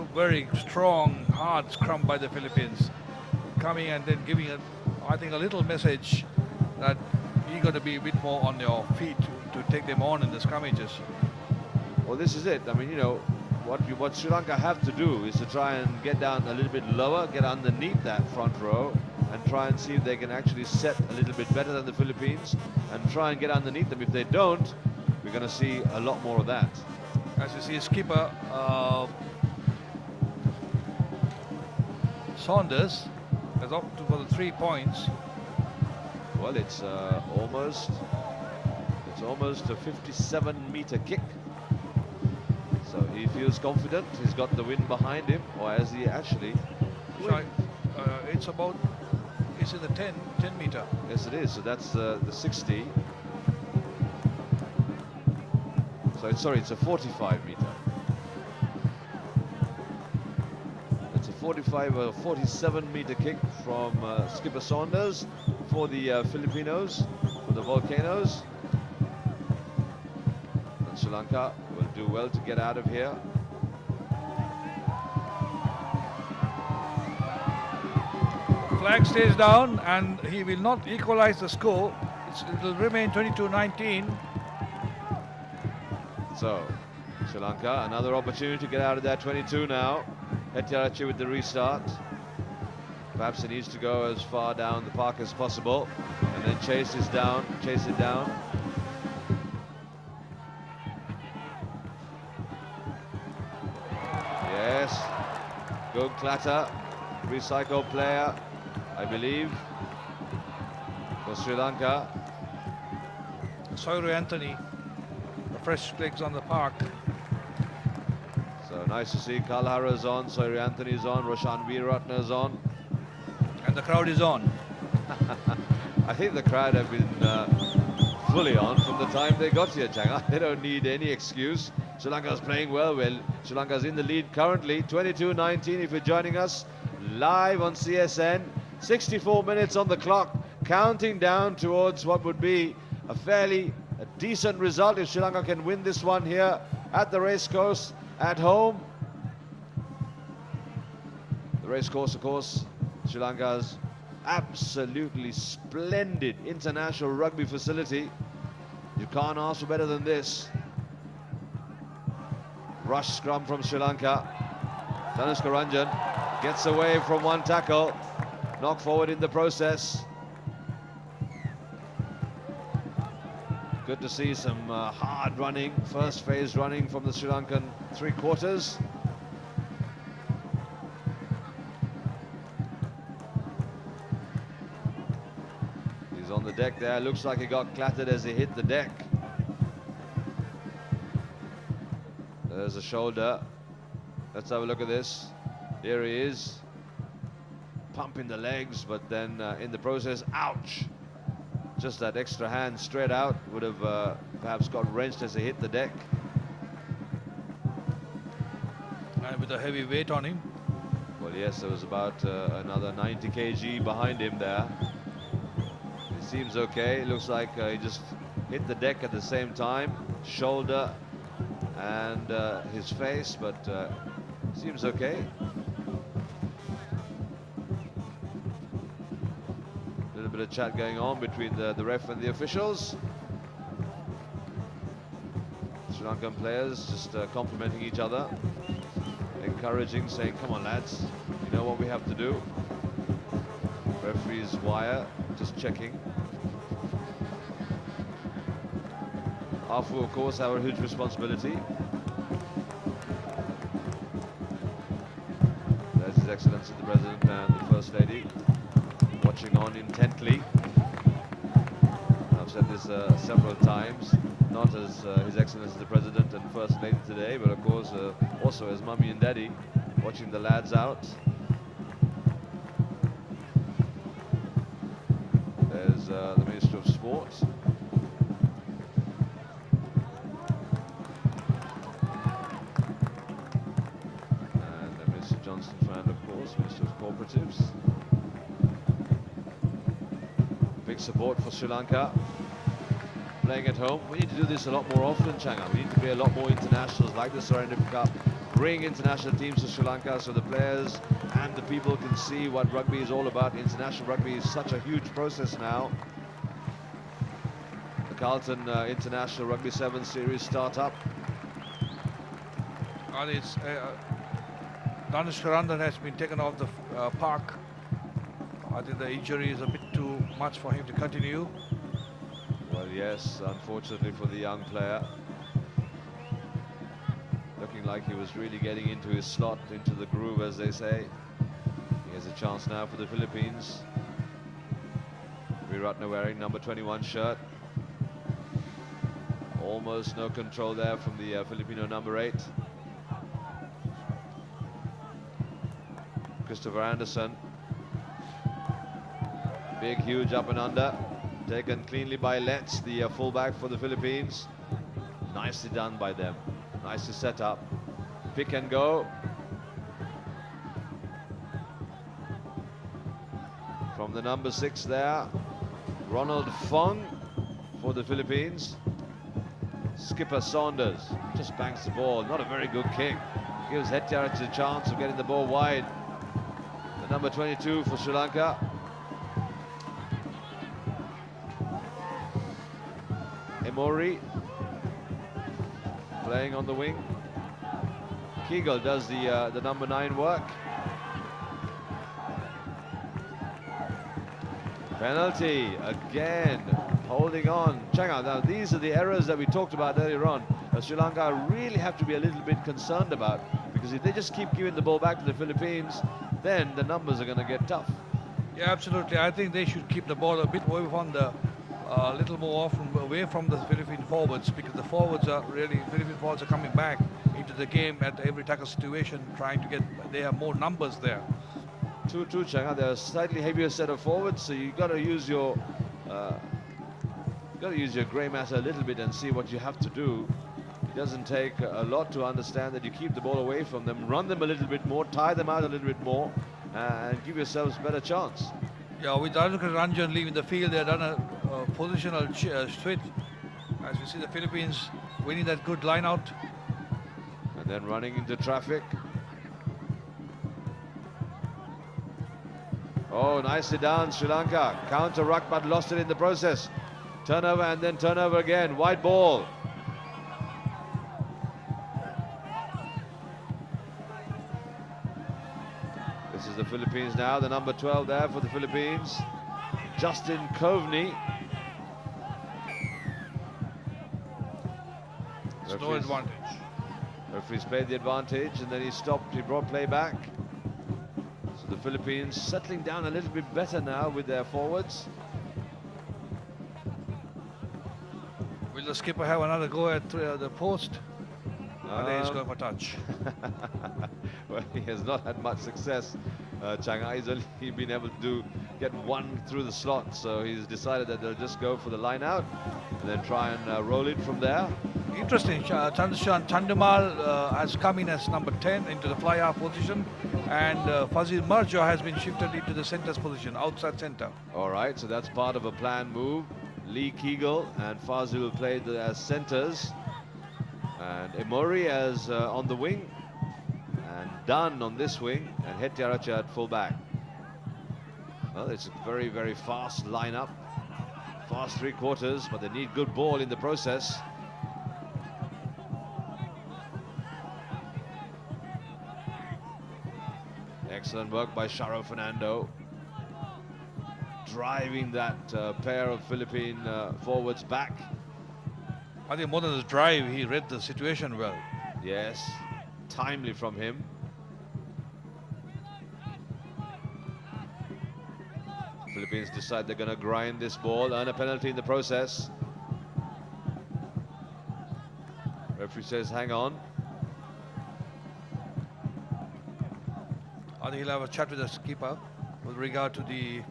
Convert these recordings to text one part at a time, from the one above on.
very strong, hard scrum by the Philippines, coming and then giving I think, a little message that you're going to be a bit more on your feet to take them on in the scrummages. Well, this is it. I mean, you know, what Sri Lanka have to do is to try and get down a little bit lower, get underneath that front row, and try and see if they can actually set a little bit better than the Philippines, and try and get underneath them. If they don't, we're going to see a lot more of that. As you see, skipper Saunders has opted for the 3 points. Well, it's almost a 57-meter kick. So he feels confident. He's got the wind behind him, or has he actually? It's in the 10 meter. Yes, it is. So that's the 60. So it's a 45 meter. It's a 45 or 47 meter kick from skipper Saunders for the Filipinos, for the Volcanoes. And Sri Lanka will do well to get out of here. Flag stays down and he will not equalize the score. It will remain 22-19. So Sri Lanka, another opportunity to get out of that 22 now. Hettiarachchi with the restart. Perhaps he needs to go as far down the park as possible and then chase it down. Yes, good clatter, recycled player, I believe, for Sri Lanka. Soiru Anthony, the fresh legs on the park. So nice to see Kalhara's on, Soiru Anthony's on, Roshan Veeratna's on. And the crowd is on. I think the crowd have been fully on from the time they got here, Changa. They don't need any excuse. Sri Lanka's playing well. Sri Lanka's in the lead currently, 22-19 if you're joining us live on CSN. 64 minutes on the clock, counting down towards what would be a decent result if Sri Lanka can win this one here at the racecourse at home. The racecourse, of course, Sri Lanka's absolutely splendid international rugby facility. You can't ask for better than this. Rush scrum from Sri Lanka. Dhanushka Ranjan gets away from one tackle, knocked forward in the process. Good to see some hard running, first phase running from the Sri Lankan three-quarters. He's on the deck there, looks like he got clattered as he hit the deck. There's a shoulder. Let's have a look at this. Here he is, pumping the legs, but then in the process, ouch! Just that extra hand straight out would have perhaps got wrenched as he hit the deck. And with a heavy weight on him. Well, yes, there was about another 90 kg behind him there. It seems okay. It looks like he just hit the deck at the same time, shoulder and his face, but seems okay. A little bit of chat going on between the ref and the officials. Sri Lankan players just complimenting each other, encouraging, saying, come on lads, you know what we have to do. Referee's wire, just checking. AFU, of course, have a huge responsibility. There's His Excellency the President and the First Lady watching on intently. I've said this several times, not as His Excellency the President and First Lady today, but of course also as Mummy and Daddy watching the lads out. There's the Minister of Sport. Cooperatives. Big support for Sri Lanka. Playing at home. We need to do this a lot more often, Changa. We need to play a lot more internationals like the Serenity Cup, bring international teams to Sri Lanka so the players and the people can see what rugby is all about. International rugby is such a huge process now. The Carlton International Rugby 7 Series start up. And it's Danish Karandan has been taken off the park. I think the injury is a bit too much for him to continue. Well, yes, unfortunately for the young player. Looking like he was really getting into his slot, into the groove, as they say. He has a chance now for the Philippines. Viratna wearing number 21 shirt. Almost no control there from the Filipino number 8. Christopher Anderson. Big, huge up and under. Taken cleanly by Letts, the fullback for the Philippines. Nicely done by them. Nicely set up. Pick and go. From the number 6 there, Ronald Fong for the Philippines. Skipper Saunders just banks the ball. Not a very good kick. Gives Hettiarich a chance of getting the ball wide. The number 22 for Sri Lanka. Emori playing on the wing. Kegel does the number 9 work. Penalty again, holding on. Check out now, these are the errors that we talked about earlier on. Sri Lanka really have to be a little bit concerned about, because if they just keep giving the ball back to the Philippines, then the numbers are going to get tough. Yeah, absolutely. I think they should keep the ball a bit away from the little more often away from the Philippine forwards, because the forwards are really, Philippine forwards are coming back into the game at every tackle situation, trying to get, they have more numbers there. True, Changa. They're a slightly heavier set of forwards, so you got to use your grey matter a little bit and see what you have to do. It doesn't take a lot to understand that you keep the ball away from them, run them a little bit more, tie them out a little bit more, and give yourselves a better chance. Yeah, with Adhikar Ranjan leaving the field, they've done a positional switch. As we see the Philippines winning that good line out. And then running into traffic. Oh, nicely done, Sri Lanka. Counter ruck, but lost it in the process. Turnover and then turnover again. Wide ball. This is the Philippines now. The number 12 there for the Philippines. Justin Coveney. There's no advantage. Referee's played the advantage, and then he stopped. He brought play back. So the Philippines settling down a little bit better now with their forwards. Will the skipper have another go at the post? He's going for touch. Well, he has not had much success. Changhai's only been able to get one through the slot, so he's decided that they'll just go for the line out and then try and roll it from there. Interesting. Chandrashan Chandamal has come in as number 10 into the fly half position, and Fazil Marjo has been shifted into the center's position, outside center. All right, so that's part of a planned move. Lee Kegel and Fazil played as centers, and Emori as on the wing, and Dunn on this wing, and Hettiarich at full back. Well, it's a very, very fast lineup, fast 3/4, but they need good ball in the process. Excellent work by Charo Fernando, driving that pair of Philippine forwards back. I think more than his drive, he read the situation well. Yes, timely from him. Philippines decide they're going to grind this ball, earn a penalty in the process. Referee says hang on. I think he'll have a chat with the skipper with regard to the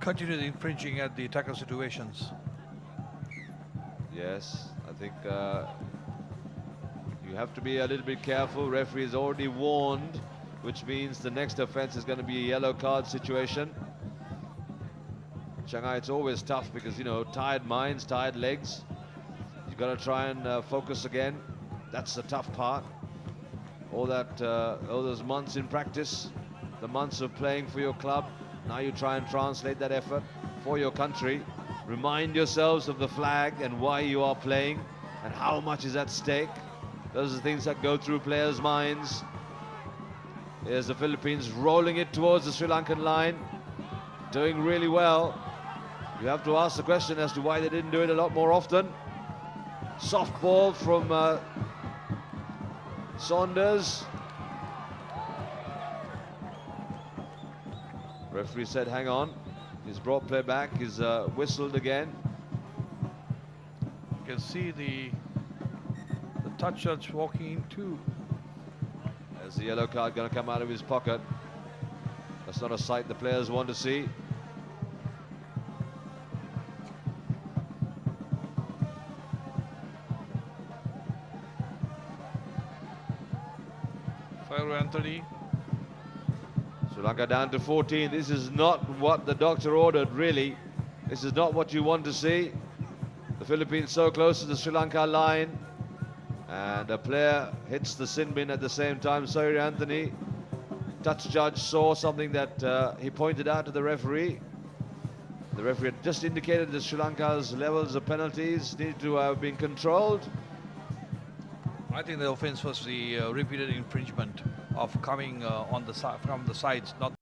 continued infringing at the tackle situations. Yes, I think you have to be a little bit careful. Referee has already warned, which means the next offense is going to be a yellow card situation. Shanghai, it's always tough because, you know, tired minds, tired legs. You've got to try and focus again. That's the tough part. all those months in practice, the months of playing for your club. Now you try and translate that effort for your country. Remind yourselves of the flag and why you are playing and how much is at stake. Those are the things that go through players' minds. Here's the Philippines rolling it towards the Sri Lankan line, doing really well. You have to ask the question as to why they didn't do it a lot more often. Soft ball from Saunders. Referee said hang on. He's brought play back. He's whistled again. You can see the touch judge walking in too. There's the yellow card going to come out of his pocket. That's not a sight the players want to see. Anthony. Sri Lanka down to 14. This is not what the doctor ordered, really. This is not what you want to see. The Philippines so close to the Sri Lanka line. And a player hits the sin bin at the same time. Sorry, Anthony. Touch judge saw something that he pointed out to the referee. The referee had just indicated that Sri Lanka's levels of penalties need to have been controlled. I think the offence was the repeated infringement of coming on the from the sides, not